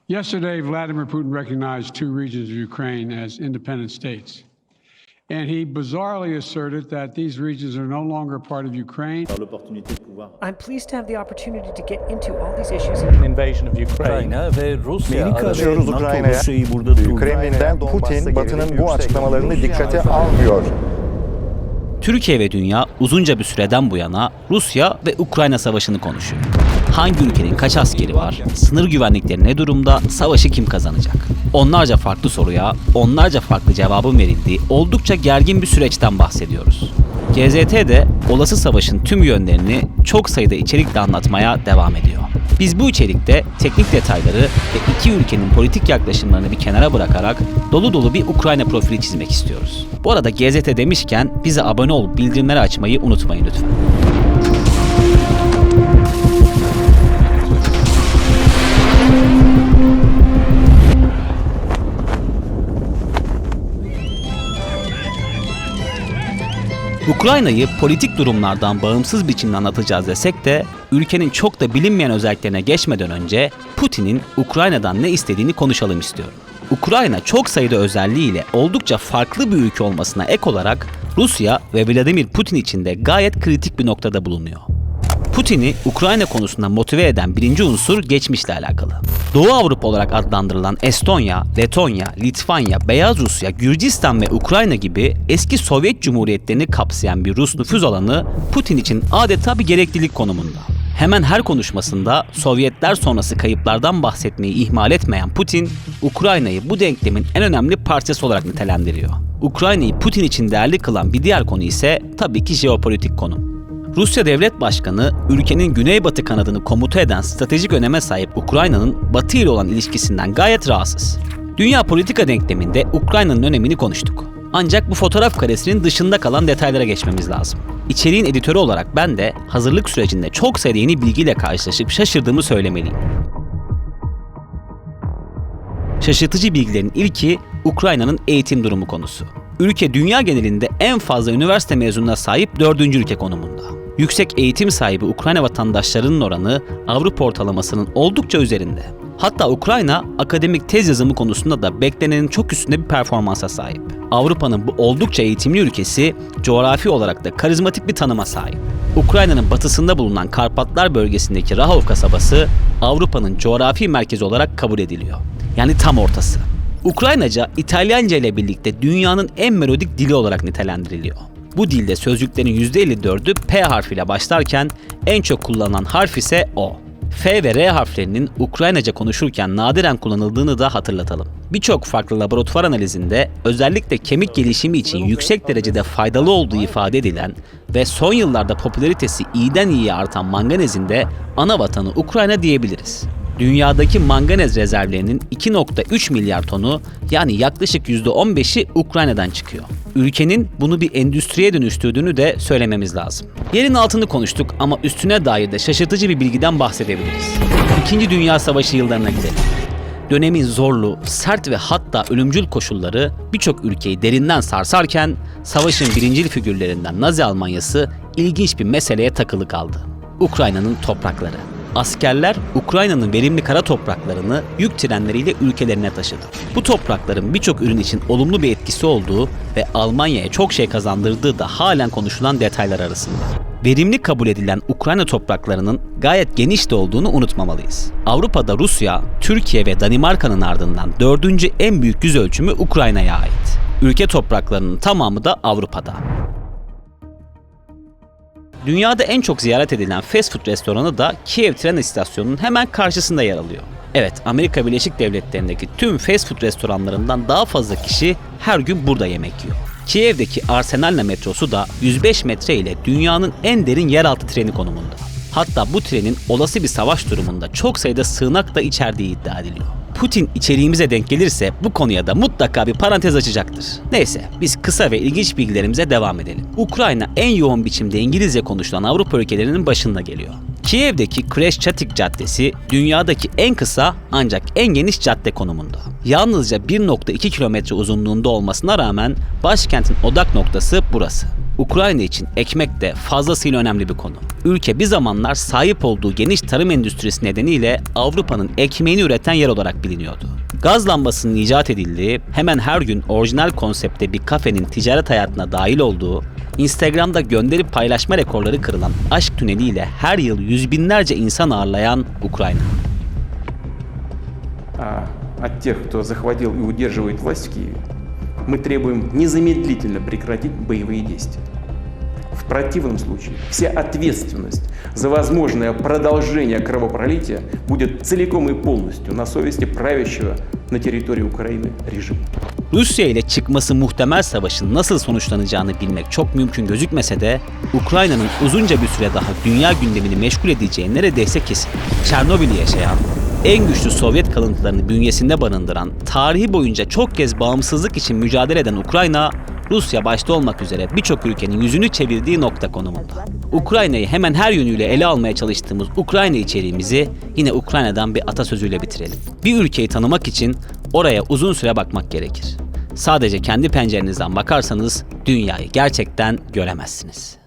Yesterday, Vladimir Putin recognized two regions of Ukraine as independent states. And he bizarrely asserted that these regions are no longer part of Ukraine. I'm pleased to have the opportunity to get into all these issues. Invasion of Ukraine ve Rusya. Amerika ve NATO Rusya'yı burada durduruyor. Kremlin'den Putin, Batı'nın bu açıklamalarını dikkate almıyor. Türkiye ve dünya uzunca bir süreden bu yana Rusya ve Ukrayna savaşını konuşuyor. Hangi ülkenin kaç askeri var, sınır güvenlikleri ne durumda, savaşı kim kazanacak? Onlarca farklı soruya, onlarca farklı cevabın verildiği oldukça gergin bir süreçten bahsediyoruz. GZT de olası savaşın tüm yönlerini çok sayıda içerikle anlatmaya devam ediyor. Biz bu içerikte teknik detayları ve iki ülkenin politik yaklaşımlarını bir kenara bırakarak dolu dolu bir Ukrayna profili çizmek istiyoruz. Bu arada GZT demişken bize abone olup bildirimleri açmayı unutmayın lütfen. Ukrayna'yı politik durumlardan bağımsız biçimde anlatacağız desek de ülkenin çok da bilinmeyen özelliklerine geçmeden önce Putin'in Ukrayna'dan ne istediğini konuşalım istiyorum. Ukrayna çok sayıda özelliğiyle oldukça farklı bir ülke olmasına ek olarak Rusya ve Vladimir Putin için de gayet kritik bir noktada bulunuyor. Putin'i Ukrayna konusunda motive eden birinci unsur geçmişle alakalı. Doğu Avrupa olarak adlandırılan Estonya, Letonya, Litvanya, Beyaz Rusya, Gürcistan ve Ukrayna gibi eski Sovyet Cumhuriyetlerini kapsayan bir Rus nüfuz alanı Putin için adeta bir gereklilik konumunda. Hemen her konuşmasında Sovyetler sonrası kayıplardan bahsetmeyi ihmal etmeyen Putin, Ukrayna'yı bu denklemin en önemli parçası olarak nitelendiriyor. Ukrayna'yı Putin için değerli kılan bir diğer konu ise tabii ki jeopolitik konum. Rusya Devlet Başkanı, ülkenin güneybatı kanadını komuta eden stratejik öneme sahip Ukrayna'nın Batı ile olan ilişkisinden gayet rahatsız. Dünya politika denkleminde Ukrayna'nın önemini konuştuk. Ancak bu fotoğraf karesinin dışında kalan detaylara geçmemiz lazım. İçeriğin editörü olarak ben de hazırlık sürecinde çok sayıda yeni bilgiyle karşılaşıp şaşırdığımı söylemeliyim. Şaşırtıcı bilgilerin ilki Ukrayna'nın eğitim durumu konusu. Ülke dünya genelinde en fazla üniversite mezununa sahip 4. ülke konumunda. Yüksek eğitim sahibi Ukrayna vatandaşlarının oranı Avrupa ortalamasının oldukça üzerinde. Hatta Ukrayna akademik tez yazımı konusunda da beklenenin çok üstünde bir performansa sahip. Avrupa'nın bu oldukça eğitimli ülkesi coğrafi olarak da karizmatik bir tanıma sahip. Ukrayna'nın batısında bulunan Karpatlar bölgesindeki Rahov kasabası Avrupa'nın coğrafi merkezi olarak kabul ediliyor. Yani tam ortası. Ukraynaca, İtalyanca ile birlikte dünyanın en melodik dili olarak nitelendiriliyor. Bu dilde sözcüklerin %54'ü P harfiyle başlarken en çok kullanılan harf ise O. F ve R harflerinin Ukraynaca konuşurken nadiren kullanıldığını da hatırlatalım. Birçok farklı laboratuvar analizinde özellikle kemik gelişimi için yüksek derecede faydalı olduğu ifade edilen ve son yıllarda popülaritesi iyiden iyiye artan manganezin de ana vatanı Ukrayna diyebiliriz. Dünyadaki manganez rezervlerinin 2,3 milyar tonu yani yaklaşık %15'i Ukrayna'dan çıkıyor. Ülkenin bunu bir endüstriye dönüştürdüğünü de söylememiz lazım. Yerin altını konuştuk ama üstüne dair de şaşırtıcı bir bilgiden bahsedebiliriz. İkinci Dünya Savaşı yıllarına gidelim. Dönemin zorlu, sert ve hatta ölümcül koşulları birçok ülkeyi derinden sarsarken savaşın birincil figürlerinden Nazi Almanyası ilginç bir meseleye takılı kaldı. Ukrayna'nın toprakları. Askerler Ukrayna'nın verimli kara topraklarını yük trenleriyle ülkelerine taşıdı. Bu toprakların birçok ürün için olumlu bir etkisi olduğu ve Almanya'ya çok şey kazandırdığı da halen konuşulan detaylar arasında. Verimli kabul edilen Ukrayna topraklarının gayet geniş de olduğunu unutmamalıyız. Avrupa'da Rusya, Türkiye ve Danimarka'nın ardından 4. en büyük yüz ölçümü Ukrayna'ya ait. Ülke topraklarının tamamı da Avrupa'da. Dünyada en çok ziyaret edilen fast food restoranı da Kiev tren istasyonunun hemen karşısında yer alıyor. Evet, Amerika Birleşik Devletleri'ndeki tüm fast food restoranlarından daha fazla kişi her gün burada yemek yiyor. Kiev'deki Arsenalna metrosu da 105 metre ile dünyanın en derin yeraltı treni konumunda. Hatta bu trenin olası bir savaş durumunda çok sayıda sığınak da içerdiği iddia ediliyor. Putin içeriğimize denk gelirse bu konuya da mutlaka bir parantez açacaktır. Neyse, biz kısa ve ilginç bilgilerimize devam edelim. Ukrayna en yoğun biçimde İngilizce konuşulan Avrupa ülkelerinin başında geliyor. Kiev'deki Kreshchatyk Caddesi dünyadaki en kısa ancak en geniş cadde konumunda. Yalnızca 1,2 kilometre uzunluğunda olmasına rağmen başkentin odak noktası burası. Ukrayna için ekmek de fazlasıyla önemli bir konu. Ülke bir zamanlar sahip olduğu geniş tarım endüstrisi nedeniyle Avrupa'nın ekmeğini üreten yer olarak biliniyordu. Gaz lambasının icat edildiği, hemen her gün orijinal konsepte bir kafenin ticaret hayatına dahil olduğu, Instagram'da gönderip paylaşma rekorları kırılan aşk tüneliyle her yıl yüz binlerce insan ağırlayan Ukrayna. От тех, кто захватил и удерживает власть в Киеве, мы требуем незамедлительно прекратить боевые действия. В противном случае вся ответственность за возможное продолжение кровопролития будет целиком и полностью на совести правящего на территории Украины режима. Rusya ile çıkması muhtemel savaşın nasıl sonuçlanacağını bilmek çok mümkün gözükmese de Ukrayna'nın uzunca bir süre daha dünya gündemini meşgul edeceği neredeyse kesin. Çernobil'i yaşayan, en güçlü Sovyet kalıntılarını bünyesinde barındıran, tarihi boyunca çok kez bağımsızlık için mücadele eden Ukrayna, Rusya başta olmak üzere birçok ülkenin yüzünü çevirdiği nokta konumunda. Ukrayna'yı hemen her yönüyle ele almaya çalıştığımız Ukrayna içeriğimizi yine Ukrayna'dan bir atasözüyle bitirelim. Bir ülkeyi tanımak için oraya uzun süre bakmak gerekir. Sadece kendi pencerenizden bakarsanız dünyayı gerçekten göremezsiniz.